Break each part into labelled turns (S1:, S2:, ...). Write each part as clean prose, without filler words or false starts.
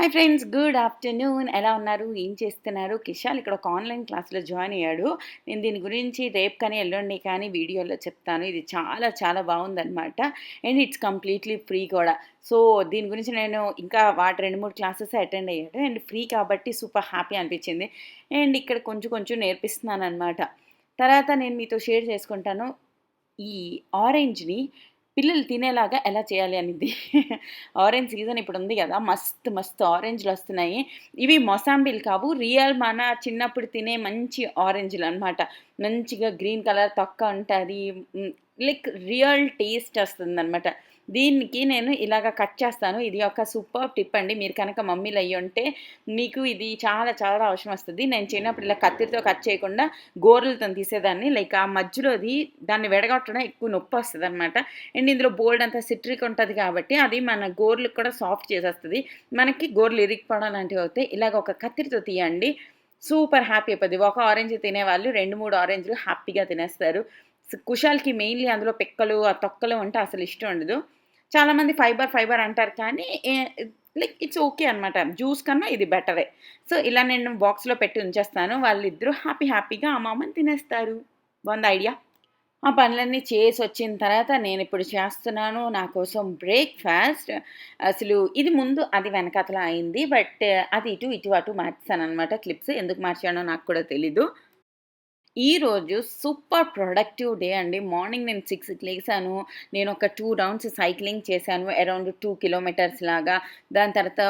S1: Hi friends, good afternoon. ఎలా ఉన్నారు? ఏం చేస్తున్నారు? కిషాల్ ఇక్కడ ఒక ఆన్లైన్ క్లాస్లో జాయిన్ అయ్యాడు. నేను దీని గురించి రేపు కానీ ఎల్లుండి కానీ వీడియోలో చెప్తాను. ఇది చాలా చాలా బాగుందనమాట. అండ్ ఇట్స్ కంప్లీట్లీ ఫ్రీ కూడా. సో దీని గురించి నేను ఇంకా వాటి 2-3 క్లాసెస్ అటెండ్ అయ్యాడు. అండ్ ఫ్రీ కాబట్టి సూపర్ హ్యాపీ అనిపించింది. అండ్ ఇక్కడ కొంచెం కొంచెం నేర్పిస్తున్నాను అనమాట. తర్వాత నేను మీతో షేర్ చేసుకుంటాను ఈ ఆరెంజ్ని పిల్లలు తినేలాగా ఎలా చేయాలి అనేది. ఆరెంజ్ సీజన్ ఇప్పుడు ఉంది కదా, మస్తు మస్తు ఆరెంజ్లు వస్తున్నాయి. ఇవి మొసాంబిల్ కావు, రియల్ మన చిన్నప్పుడు తినే మంచి ఆరెంజ్లు అనమాట. మంచిగా గ్రీన్ కలర్ తొక్క ఉంటుంది, లైక్ రియల్ టేస్ట్ వస్తుంది అనమాట. దీనికి నేను ఇలాగ కట్ చేస్తాను. ఇది ఒక సూపర్ టిప్ అండి. మీరు కనుక మమ్మీలు అయ్యి ఉంటే మీకు ఇది చాలా చాలా అవసరం వస్తుంది. నేను చిన్నప్పుడు ఇలా కత్తిరితో కట్ చేయకుండా గోర్లతో తీసేదాన్ని. లైక్ ఆ మధ్యలోది దాన్ని విడగొట్టడం ఎక్కువ నొప్పి వస్తుంది అనమాట. అండ్ ఇందులో బోల్డ్ అంతా సిట్రిక్ ఉంటుంది కాబట్టి అది మన గోర్లకు కూడా సాఫ్ట్ చేసేస్తుంది. మనకి గోర్లు ఇరిగిపోవడం లాంటివి అవుతాయి. ఇలాగ ఒక కత్తిరితో తీయండి, సూపర్ హ్యాపీ అయిపోద్ది. ఒక ఆరెంజ్ తినేవాళ్ళు 2-3 ఆరెంజ్లు హ్యాపీగా తినేస్తారు. కుషాల్కి మెయిన్లీ అందులో పిక్కలు ఆ తొక్కలు అంటే అసలు ఇష్టం ఉండదు. చాలామంది ఫైబర్ అంటారు కానీ లైక్ ఇట్స్ ఓకే అనమాట. జ్యూస్ కన్నా ఇది బెటరే. సో ఇలా నేను బాక్స్లో పెట్టి ఉంచేస్తాను. వాళ్ళిద్దరూ హ్యాపీగా ఆ మామని తినేస్తారు. బాగుంది ఐడియా. ఆ పనులన్నీ చేసి వచ్చిన తర్వాత నేను ఇప్పుడు చేస్తున్నాను నా కోసం బ్రేక్ఫాస్ట్. అసలు ఇది ముందు అది వెనకాతల అయింది, బట్ అది ఇటు ఇటు అటు మార్చాను అనమాట. క్లిప్స్ ఎందుకు మార్చానో నాకు కూడా తెలీదు. ఈరోజు సూపర్ ప్రొడక్టివ్ డే అండి. మార్నింగ్ నేను 6కి లేసాను. నేను ఒక 2 రౌండ్స్ సైక్లింగ్ చేశాను, అరౌండ్ 2 కిలోమీటర్స్ లాగా. దాని తర్వాత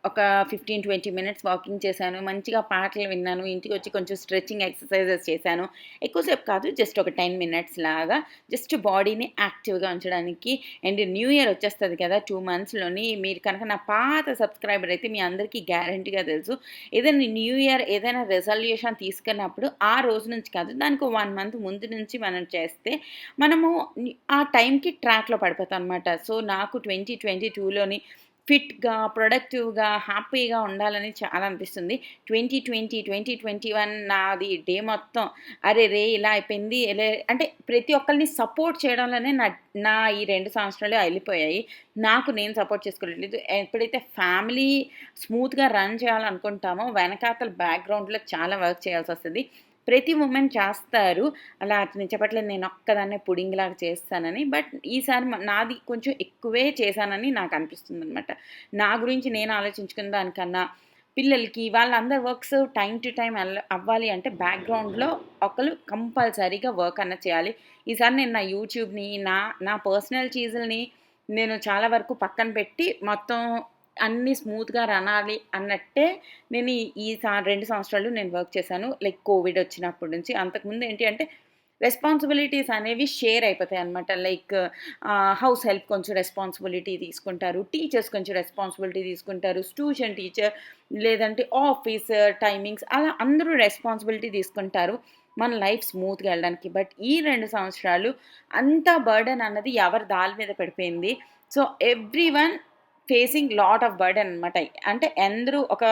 S1: ఒక 15-20 మినిట్స్ వాకింగ్ చేశాను. మంచిగా పాటలు విన్నాను. ఇంటికి వచ్చి కొంచెం స్ట్రెచ్చింగ్ ఎక్సర్సైజెస్ చేశాను. ఎక్కువసేపు కాదు, జస్ట్ ఒక 10 మినిట్స్ లాగా, జస్ట్ బాడీని యాక్టివ్గా ఉంచడానికి. అండ్ న్యూ ఇయర్ వచ్చేస్తుంది కదా 2 మంత్స్లోని. మీరు కనుక నా పాత సబ్స్క్రైబర్ అయితే మీ అందరికీ గ్యారంటీగా తెలుసు, ఏదైనా న్యూ ఇయర్ ఏదైనా రెజల్యూషన్ తీసుకున్నప్పుడు ఆ రోజు నుంచి కాదు, దానికి 1 మంత్ ముందు నుంచి మనం చేస్తే మనము ఆ టైంకి ట్రాక్లో పడిపోతాం అనమాట. సో నాకు 2022లోని ఫిట్గా, ప్రొడక్టివ్గా, హ్యాపీగా ఉండాలని చాలా అనిపిస్తుంది. 2021 నాది డే మొత్తం అరే రే ఇలా అయిపోయింది అంటే ప్రతి ఒక్కరిని సపోర్ట్ చేయడంలోనే నా నా ఈ 2 సంవత్సరాలు వెళ్ళిపోయాయి. నాకు నేను సపోర్ట్ చేసుకోలేదు. ఎప్పుడైతే ఫ్యామిలీ స్మూత్గా రన్ చేయాలనుకుంటామో వెనకాతల బ్యాక్గ్రౌండ్లో చాలా వర్క్ చేయాల్సి వస్తుంది. ప్రతి ఉమెన్ చేస్తారు అలా. నేను చెప్పట్లేదు నేను ఒక్కదాన్నే పుడింగిలాగా చేస్తానని, బట్ ఈసారి నాది కొంచెం ఎక్కువే చేశానని నాకు అనిపిస్తుంది అనమాట. నా గురించి నేను ఆలోచించుకున్న దానికన్నా పిల్లలకి వాళ్ళందరి వర్క్స్ టైం టు టైం అవ్వాలి అంటే బ్యాక్గ్రౌండ్లో ఒకరు కంపల్సరీగా వర్క్ అన్న చేయాలి. ఈసారి నేను నా యూట్యూబ్ని నా పర్సనల్ చీజుల్ని నేను చాలా వరకు పక్కన పెట్టి మొత్తం అన్నీ స్మూత్గా రనాలి అన్నట్టే నేను ఈ 2 సంవత్సరాలు నేను వర్క్ చేశాను. లైక్ కోవిడ్ వచ్చినప్పటి నుంచి. అంతకుముందు ఏంటి అంటే రెస్పాన్సిబిలిటీస్ అనేవి షేర్ అయిపోతాయి అనమాట. లైక్ హౌస్ హెల్ప్ కొంచెం రెస్పాన్సిబిలిటీ తీసుకుంటారు, టీచర్స్ కొంచెం రెస్పాన్సిబిలిటీ తీసుకుంటారు, ట్యూషన్ టీచర్ లేదంటే ఆఫీస్ టైమింగ్స్ అలా అందరూ రెస్పాన్సిబిలిటీ తీసుకుంటారు మన లైఫ్ స్మూత్గా వెళ్ళడానికి. బట్ ఈ 2 సంవత్సరాలు అంత బర్డెన్ అన్నది ఎవరి దాని మీద పడిపోయింది. So everyone facing lot of burden అనమాట. అంటే అందరూ ఒక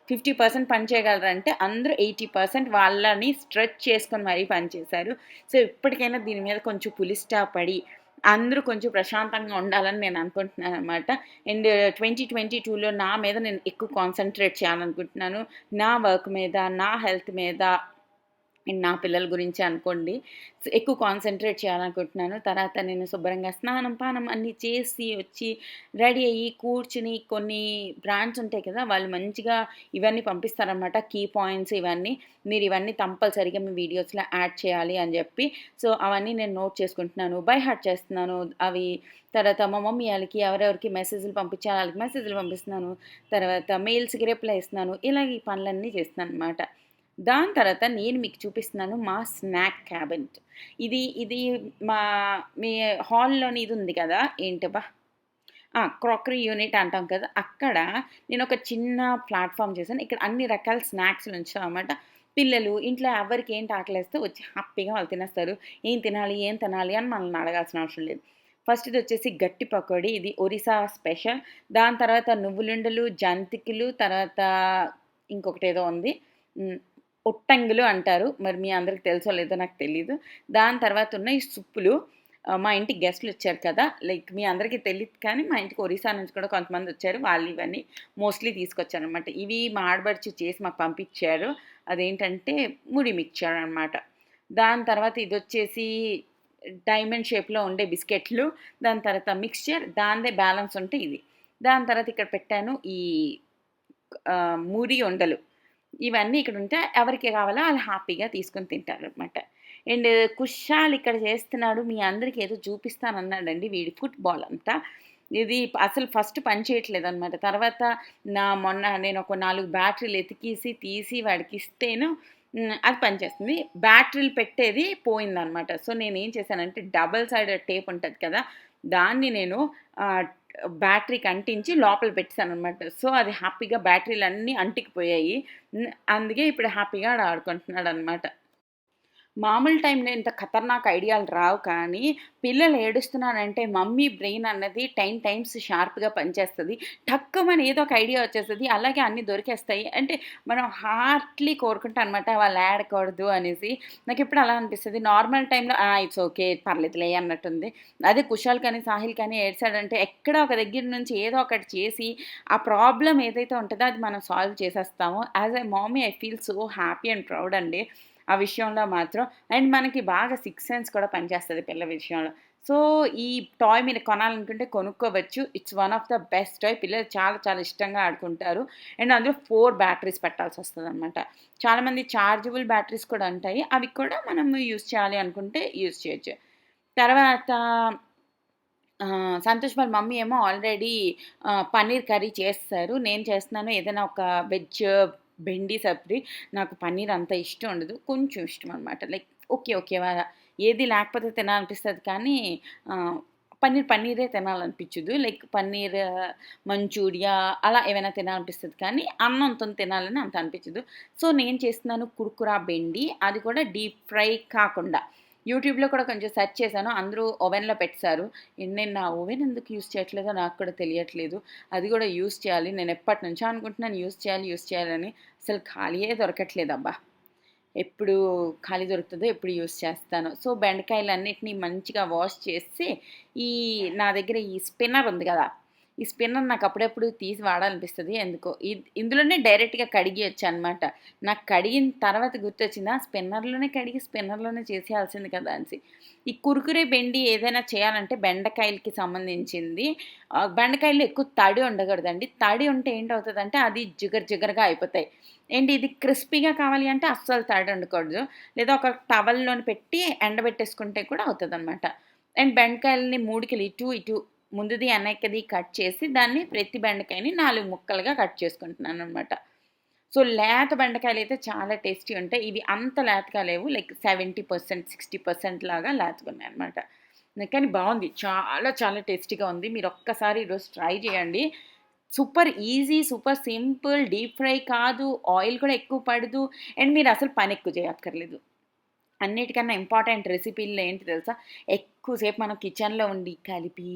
S1: 50% పని చేయగలరంటే అందరూ 80% వాళ్ళని స్ట్రెచ్ చేసుకొని మరీ పని చేశారు. సో ఇప్పటికైనా దీని మీద కొంచెం పులి స్టాప్ పడి అందరూ కొంచెం ప్రశాంతంగా ఉండాలని నేను అనుకుంటున్నాను అనమాట. అండ్ 2022లో నా మీద నేను ఎక్కువ కాన్సన్ట్రేట్ చేయాలనుకుంటున్నాను. నా వర్క్ మీద, నా హెల్త్ మీద అండ్ నా పిల్లల గురించి అనుకోండి. ఎక్కువ కాన్సన్ట్రేట్ చేయాలనుకుంటున్నాను. తర్వాత నేను శుభ్రంగా స్నానం పానం అన్నీ చేసి వచ్చి రెడీ అయ్యి కూర్చుని కొన్ని బ్రాండ్స్ ఉంటాయి కదా, వాళ్ళు మంచిగా ఇవన్నీ పంపిస్తారనమాట, కీ పాయింట్స్ ఇవన్నీ. మీరు ఇవన్నీ కంపల్సరీగా మీ వీడియోస్లో యాడ్ చేయాలి అని చెప్పి. సో అవన్నీ నేను నోట్ చేసుకుంటున్నాను, బై హార్ట్ చేస్తున్నాను అవి. తర్వాత మా మమ్మీ వాళ్ళకి ఎవరెవరికి మెసేజ్లు పంపించాలి వాళ్ళకి మెసేజ్లు పంపిస్తున్నాను. తర్వాత మెయిల్స్కి రిప్లై ఇస్తున్నాను. ఇలాగ ఈ పనులన్నీ చేస్తున్నాను అనమాట. దాని తర్వాత నేను మీకు చూపిస్తున్నాను మా స్నాక్ క్యాబినెట్. ఇది మా మీ హాల్లోని ఇది ఉంది కదా, ఏంటబ్బా క్రాకరీ యూనిట్ అంటాం కదా, అక్కడ నేను ఒక చిన్న ప్లాట్ఫామ్ చేశాను. ఇక్కడ అన్ని రకాల స్నాక్స్లు ఉంచాం అన్నమాట. పిల్లలు ఇంట్లో ఎవరికి ఏంటి ఆకలేస్తే వచ్చి హ్యాపీగా వాళ్ళు తినేస్తారు. ఏం తినాలి అని మనల్ని అడగాల్సిన అవసరం లేదు. ఫస్ట్ ఇది వచ్చేసి గట్టి పకోడీ, ఇది ఒరిస్సా స్పెషల్. దాని తర్వాత నువ్వులుండలు, జంతికలు, తర్వాత ఇంకొకటి ఏదో ఉంది, ఒట్టంగులు అంటారు. మరి మీ అందరికి తెలుసో లేదో నాకు తెలీదు. దాని తర్వాత ఉన్న ఈ సుప్పులు, మా ఇంటికి గెస్టులు వచ్చారు కదా, లైక్ మీ అందరికీ తెలియదు కానీ మా ఇంటికి ఒరిస్సా నుంచి కూడా కొంతమంది వచ్చారు. వాళ్ళు ఇవన్నీ మోస్ట్లీ తీసుకొచ్చారనమాట. ఇవి మా ఆడబడుచు చేసి మాకు పంపించారు. అదేంటంటే ముడి మిక్చర్ అనమాట. దాని తర్వాత ఇదొచ్చేసి డైమండ్ షేప్లో ఉండే బిస్కెట్లు, దాని తర్వాత మిక్స్చర్, దానిదే బ్యాలెన్స్ ఉంటే ఇది. దాని తర్వాత ఇక్కడ పెట్టాను ఈ మూడి ఉండలు. ఇవన్నీ ఇక్కడ ఉంటే ఎవరికి కావాలో వాళ్ళు హ్యాపీగా తీసుకొని తింటారనమాట. అండ్ కుషాల్ ఇక్కడ చేస్తున్నాడు, మీ అందరికి ఏదో చూపిస్తానన్నాడండి. వీడి ఫుట్బాల్ అంతా ఇది అసలు ఫస్ట్ పని చేయట్లేదనమాట. తర్వాత మొన్న నేను ఒక 4 బ్యాటరీలు ఎతికేసి తీసి వాడికి ఇస్తేను అది పనిచేస్తుంది. బ్యాటరీలు పెట్టేది పోయిందనమాట. సో నేనేం చేశానంటే డబుల్ సైడెడ్ టేప్ ఉంటుంది కదా, దాన్ని నేను బ్యాటరీకి అంటించి లోపల పెట్టాననమాట. సో అది హ్యాపీగా బ్యాటరీలు అన్నీ అంటికిపోయాయి. అందుకే ఇప్పుడు హ్యాపీగా ఆడుకుంటున్నాడు అనమాట. మామూలు టైంలో ఇంత ఖతర్నాక్ ఐడియాలు రావు కానీ, పిల్లలు ఏడుస్తున్నారంటే మమ్మీ బ్రెయిన్ అన్నది 10 టైమ్స్ షార్ప్‌గా పనిచేస్తది. టక్కుమని ఏదో ఒక ఐడియా వచ్చేస్తది. అలాగే అన్నీ దొరికేస్తాయి. అంటే మనం హార్ట్‌లీ కోరుకుంటాం అనమాట వాళ్ళు ఏడకూడదు అనేసి. నాకెప్పుడు అలా అనిపిస్తది. నార్మల్ టైంలో ఇట్స్ ఓకే, పర్లేదులే అన్నట్టుంది. అదే కుషాల్ కానీ, సాహిల్ కానీ ఏడ్చాడంటే ఎక్కడో ఒక దగ్గర నుంచి ఏదో ఒకటి చేసి ఆ ప్రాబ్లమ్ ఏదైతే ఉంటదో అది మనం సాల్వ్ చేసేస్తాము. As a mummy I feel so happy and proud అండి ఆ విషయంలో మాత్రం. అండ్ మనకి బాగా సిక్స్ సెన్స్ కూడా పనిచేస్తుంది పిల్లల విషయంలో. సో ఈ టాయ్ మీరు కొనాలనుకుంటే కొనుక్కోవచ్చు. It's one of the best toy. పిల్లలు చాలా చాలా ఇష్టంగా ఆడుకుంటారు. అండ్ అందులో 4 బ్యాటరీస్ పెట్టాల్సి వస్తుందన్నమాట. చాలామంది చార్జబుల్ బ్యాటరీస్ కూడా ఉంటాయి. అవి కూడా మనం యూజ్ చేయాలి అనుకుంటే యూజ్ చేయొచ్చు. తర్వాత సంతోష్ వాళ్ళ మమ్మీ ఏమో ఆల్రెడీ పన్నీర్ కర్రీ చేస్తారు. నేను చేస్తున్నాను ఏదైనా ఒక వెజ్ బెండి సబ్జీ. నాకు పన్నీర్ అంత ఇష్టం ఉండదు. కొంచెం ఇష్టం అనమాట. Like okay. ఓకే. ఏది లేకపోతే తినాలనిపిస్తది కానీ పన్నీరే తినాలనిపించదు. లైక్ పన్నీర్ మంచూరియా అలా ఏమైనా తినాలనిపిస్తది కానీ అన్నంతోని తినాలని అంత అనిపించదు. సో నేను చేస్తున్నాను కుర్కురా బెండి. అది కూడా డీప్ ఫ్రై కాకుండా. యూట్యూబ్‌లో కూడా కొంచెం సెర్చ్ చేశాను. అందరూ ఓవెన్‌లో పెట్టేశారు. నేను నా ఓవెన్ ఎందుకు యూజ్ చేయట్లేదో నాకు కూడా తెలియట్లేదు. అది కూడా యూజ్ చేయాలి. నేను ఎప్పటినుంచో అనుకుంటున్నాను యూజ్ చేయాలని. అసలు ఖాళీయే దొరకట్లేదబ్బా! ఎప్పుడు ఖాళీ దొరుకుతదో ఎప్పుడు యూజ్ చేస్తానో. సో బెండకాయలన్నిటిని మంచిగా వాష్ చేసి ఈ నా దగ్గర ఈ స్పిన్నర్ ఉంది కదా, ఈ స్పిన్నర్ నాకు అప్పుడప్పుడు తీసి వాడాలనిపిస్తది ఎందుకో. ఇందులోనే డైరెక్ట్‌గా కడిగేయొచ్చనమాట. నాకు కడిగిన తర్వాత గుర్తొచ్చింది స్పిన్నర్‌లోనే కడిగి స్పిన్నర్‌లోనే చేసేయాల్సింది కదా అనేసి. ఈ కుర్కురే బెండి ఏదైనా చేయాలంటే బెండకాయలకి సంబంధించింది. బెండకాయల్లో ఎక్కువ తడి ఉండకూడదండి. తడి ఉంటే ఏంటవుతదంటే అది జిగరు జిగరుగా అయిపోతాయి. ఏంటి ఇది క్రిస్పీగా కావాలి అంటే అస్సలు తడి ఉండకూడదు. లేదా ఒక టవల్‌లోని పెట్టి ఎండబెట్టేసుకుంటే కూడా అవుతదనమాట. అండ్ బెండకాయలని 3 ఇటు ముందుది వెనకది కట్ చేసి దాన్ని ప్రతి బెండకాయని 4 ముక్కలుగా కట్ చేసుకుంటున్నాననమాట. సో లేత బెండకాయలైతే చాలా టేస్టీ ఉంటాయి. ఇవి అంత లేతగా లేవు. లైక్ 70%, 60% లాగా లేతగున్నాయనమాట. కానీ బావుంది. చాలా చాలా టేస్టీగా ఉంది. మీరొక్కసారి ఈరోజు ట్రై చేయండి. Super easy, super simple, deep fry కాదు, ఆయిల్ కూడా ఎక్కువ పడదు. అండ్ మీరసలు పనెక్కువ చేయక్కర్లేదు. అన్నిటికన్నా ఇంపార్టెంట్ రెసిపీల్లో ఏంటి తెలుసా? ఎక్కువసేపు మనం కిచెన్‌లో ఉండి కలిపి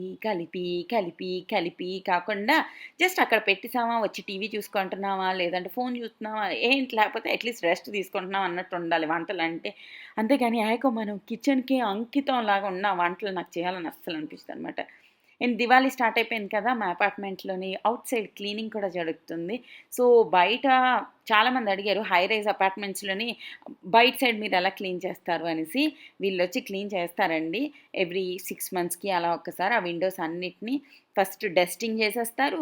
S1: కాకుండా జస్ట్ అక్కడ పెట్టేసామా, వచ్చి టీవీ చూసుకుంటున్నామా, లేదంటే ఫోన్ చూస్తున్నామా, ఏంటి లేకపోతే అట్‌లీస్ట్ రెస్ట్ తీసుకుంటున్నాం అన్నట్టు ఉండాలి వంటలంటే. అంతేగాని మనం కిచెన్‌కి అంకితంలాగా ఉన్న వంటలు నాకు చేయాలని అస్సలు అనిపించదనమాట. అండ్ దివాళీ స్టార్ట్ అయిపోయింది కదా, మా అపార్ట్మెంట్‌లోని ఔట్ సైడ్ క్లీనింగ్ కూడా జరుగుతుంది. సో బయట చాలామంది అడిగారు హై రైజ్ అపార్ట్మెంట్స్‌లోని బయట సైడ్ మీరెలా క్లీన్ చేస్తారు అనేసి. వీళ్ళొచ్చి క్లీన్ చేస్తారండి. ఎవ్రీ 6 మంత్స్‌కి అలా ఒక్కసారి ఆ విండోస్ అన్నిటిని ఫస్ట్ డస్టింగ్ చేసేస్తారు.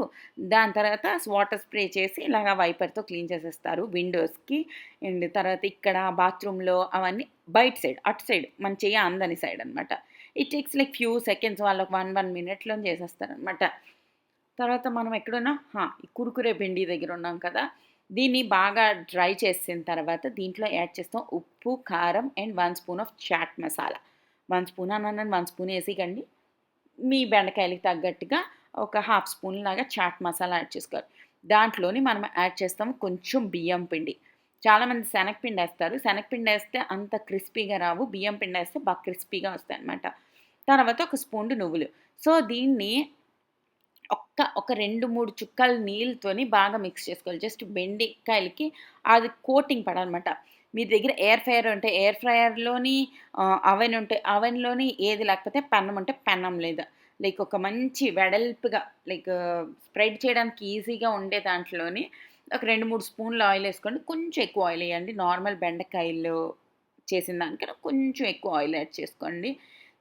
S1: దాని తర్వాత వాటర్ స్ప్రే చేసి ఇలాగ వైపర్‌తో క్లీన్ చేసేస్తారు విండోస్‌కి. అండ్ తర్వాత ఇక్కడ బాత్రూమ్‌లో అవన్నీ బయట సైడ్, అటు సైడ్ మన చెయ్యి అందని సైడ్ అనమాట. It takes like few seconds, వాళ్ళొక 1 మినిట్‌లో చేసేస్తారనమాట. తర్వాత మనం ఎక్కడున్నాం? ఈ కుర్కురే భిండి దగ్గర ఉన్నాం కదా! దీన్ని బాగా డ్రై చేసిన తర్వాత దీంట్లో యాడ్ చేస్తాం ఉప్పు, కారం and 1 spoon of chaat masala. 1 spoon అన్నాను, 1 స్పూన్ ఏసేయకండి. మీ బెండకాయలకి తగ్గట్టుగా ఒక హాఫ్ స్పూన్ లాగా చాట్ మసాలా యాడ్ చేసుకోవాలి. దాంట్లోని మనం యాడ్ చేస్తాం కొంచెం బియ్యం పిండి. చాలామంది శనగపిండి వేస్తారు. శనగపిండి వేస్తే అంత క్రిస్పీగా రావు. బియ్యం పిండి వేస్తే బాగా క్రిస్పీగా వస్తాయన్నమాట. తర్వాత ఒక స్పూన్ నువ్వులు. సో దీన్ని ఒక 2, 3 చుక్కల నీళ్ళతోని బాగా మిక్స్ చేసుకోవాలి. జస్ట్ బెండకాయలకి అది కోటింగ్ పడాలన్నమాట. మీ దగ్గర ఎయిర్ ఫ్రైయర్ ఉంటే ఎయిర్ ఫ్రైయర్‌లోని అవెన్ ఉంటే అవెన్‌లోని ఏది లేకపోతే పెన్నం ఉంటే పెన్నం లేదా లైక్ ఒక మంచి వెడల్పుగా లైక్ స్ప్రెడ్ చేయడానికి ఈజీగా ఉండే దాంట్లోని ఒక 2, 3 స్పూన్‌ల ఆయిల్ ఏసుకోండి. కొంచెం ఎక్కువ ఆయిల్ ఎయ్యండి. నార్మల్ బెండకాయలు చేసిన దానికన్నా కొంచెం ఎక్కువ ఆయిల్ యాడ్ చేసుకోండి.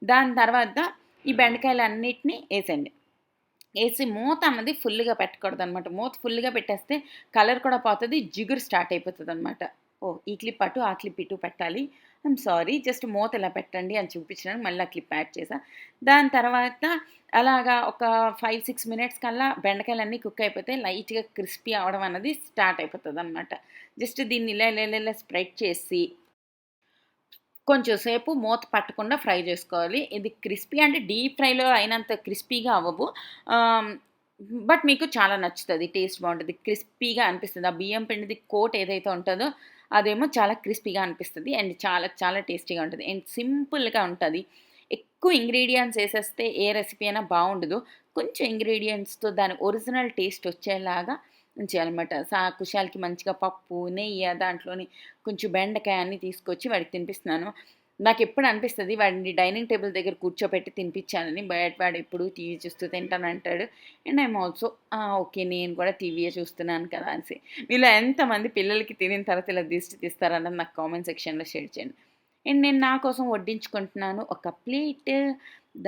S1: దాని తర్వాత ఈ బెండకాయలన్నిటిని ఏసేయండి. ఏసి మూత అన్నది ఫుల్‌గా పెట్టకూడదనమాట. మూత ఫుల్‌గా పెట్టేస్తే కలర్ కూడా పోతది. జిగురు స్టార్ట్ అయిపోతదనమాట. ఓహ్! ఈ క్లిప్ అటు, ఆ క్లిప్ ఇటు పెట్టాలి. I'm sorry. జస్ట్ మూత ఇలా పెట్టండి అని చూపించడానికి మళ్ళీ ఆ క్లిప్ యాడ్ చేశా. దాని తర్వాత అలాగా ఒక 5, 6 మినిట్స్ కల్లా బెండకాయలన్నీ కుక్ అయిపోతాయి. లైట్‌గా క్రిస్పీ అవ్వడం అన్నది స్టార్ట్ అయిపోతదనమాట. జస్ట్ దీన్ని ఇలా స్ప్రెడ్ చేసి కొంచెం సేపు మూత పట్టకుండా ఫ్రై చేసుకోవాలి. ఇది క్రిస్పీ అంటే డీప్ ఫ్రైలో అయినంత క్రిస్పీగా అవ్వవు. ఆహ్, బట్ మీకు చాలా నచ్చుతది. టేస్ట్ బావుంటది. క్రిస్పీగా అనిపిస్తది. ఆ బియ్యం పిండిది కోట్ ఏదైతే ఉంటదో అదేమో చాలా క్రిస్పీగా అనిపిస్తది. అండ్ చాలా చాలా టేస్టీగా ఉంటది. అండ్ సింపుల్‌గా ఉంటది. ఎక్కువ ఇంగ్రీడియెంట్స్ ఏసేస్తే ఏ రెసిపీ అయినా బావుండదు. కొంచెం ఇంగ్రీడియెంట్స్‌తో దాని ఒరిజినల్ టేస్ట్ వచ్చేలాగా చేయాలన్నమాట. కుషాల్‌కి మంచిగా పప్పు, నెయ్యి దాంట్లోని కొంచెం బెండకాయ అన్నీ తీసుకొచ్చి వాడికి తినిపిస్తున్నాను. నాకెప్పుడు అనిపిస్తది వాడిని డైనింగ్ టేబుల్ దగ్గర కూర్చోపెట్టి తినిపించాలని. బట్ వాడెప్పుడు టీవీ చూస్తూ తింటానంటాడు. And I'm also okay. నేను కూడా టీవీయే చూస్తున్నాను కదా అనేసి. మీలో ఎంతమంది పిల్లలకి తినిన తర్వాత ఇలా దిష్టి తీస్తారన్నది నాకు కామెంట్ సెక్షన్‌లో షేర్ చేయండి. అండ్ నేను నా కోసం వడ్డించుకుంటున్నాను ఒక ప్లేట్.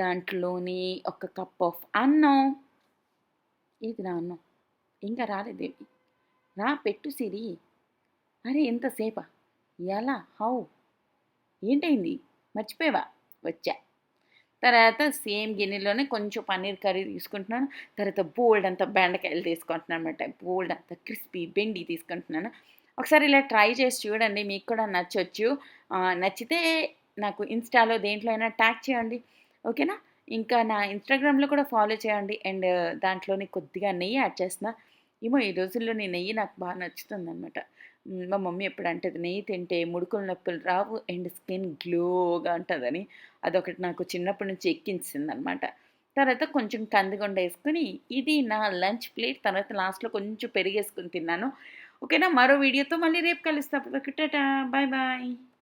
S1: దాంట్లోని ఒక కప్ ఆఫ్ అన్నం. ఏది నా అన్నం? ఇంకా రాలేదేమి? రా పెట్టు సిరి. అరే! ఇంతసేపా? ఎలా? హౌ? ఏంటయింది? మర్చిపోయావా? వచ్చా. తర్వాత సేమ్ గిన్నెలోనే కొంచెం పన్నీర్ కర్రీ తీసుకుంటున్నాను. తర్వాత బోలెడంత బెండకాయలు తీసుకుంటున్నాననమాట. బోలెడంత క్రిస్పీ బెండి తీసుకుంటున్నాను. ఒకసారి ఇలా ట్రై చేసి చూడండి. మీకు కూడా నచ్చొచ్చు. నచ్చితే నాకు ఇన్‌స్టాలో దేంట్లో అయినా ట్యాగ్ చేయండి. ఓకేనా? ఇంకా నా ఇన్‌స్టాగ్రామ్‌లో కూడా ఫాలో చేయండి. అండ్ దాంట్లోని కొద్దిగా నెయ్యి యాడ్ చేస్తున్నా. ఏమో ఈ రోజుల్లో నెయ్యి నాకు బాగా నచ్చుతుందనమాట. మా మమ్మీ ఎప్పుడు అంటది నెయ్యి తింటే ముడుకుల నొప్పులు రావు అండ్ స్కిన్ గ్లోగా ఉంటదని. అదొకటి నాకు చిన్నప్పటి నుంచి ఎక్కించిందనమాట. తర్వాత కొంచెం కందిగొండ ఏసుకొని, ఇది నా లంచ్ ప్లేట్. తర్వాత లాస్ట్‌లో కొంచెం పెరుగేసుకొని తిన్నాను. ఓకేనా? మరో వీడియోతో మళ్ళీ రేపు కలుస్తా. అప్పటివరకు టాటా. Bye bye.